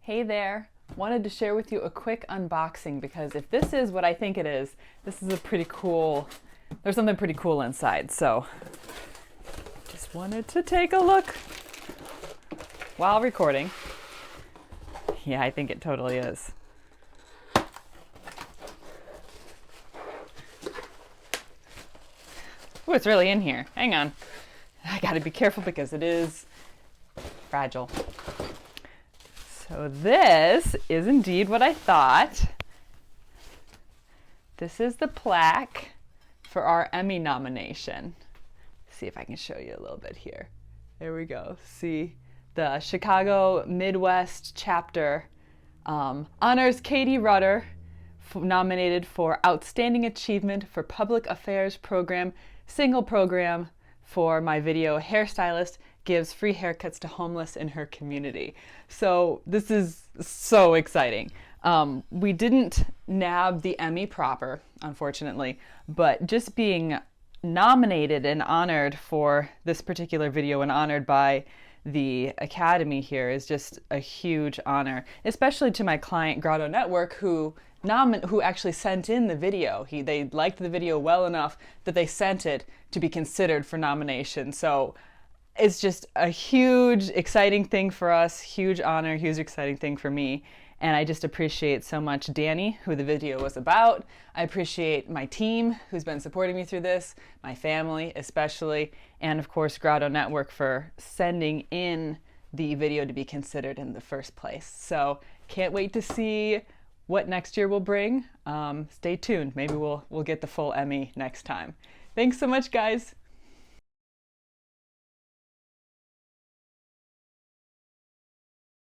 Hey there! Wanted to share with you a quick unboxing because if this is what I think it is, this is a pretty cool, there's something pretty cool inside. So just wanted to take a look while recording. Yeah, I think it totally is. Oh, it's really in here. Hang on. I gotta be careful because it is fragile. So this is indeed what I thought. This is the plaque for our Emmy nomination. See if I can show you a little bit here. There we go. See, the Chicago Midwest chapter honors Katie Rudder, nominated for Outstanding Achievement for Public Affairs Program, single program for my video Hairstylist Gives Free Haircuts to Homeless in Her Community. So this is so exciting. We didn't nab the Emmy proper, unfortunately, but just being nominated and honored for this particular video and honored by the Academy here is just a huge honor, especially to my client Grotto Network who actually sent in the video. They liked the video well enough that they sent it to be considered for nomination. So it's just a huge, exciting thing for us, huge honor, huge exciting thing for me. And I just appreciate so much Danny, who the video was about. I appreciate my team, who's been supporting me through this, my family especially, and of course Grotto Network for sending in the video to be considered in the first place. So can't wait to see what next year will bring. Stay tuned. Maybe we'll get the full Emmy next time. Thanks so much, guys.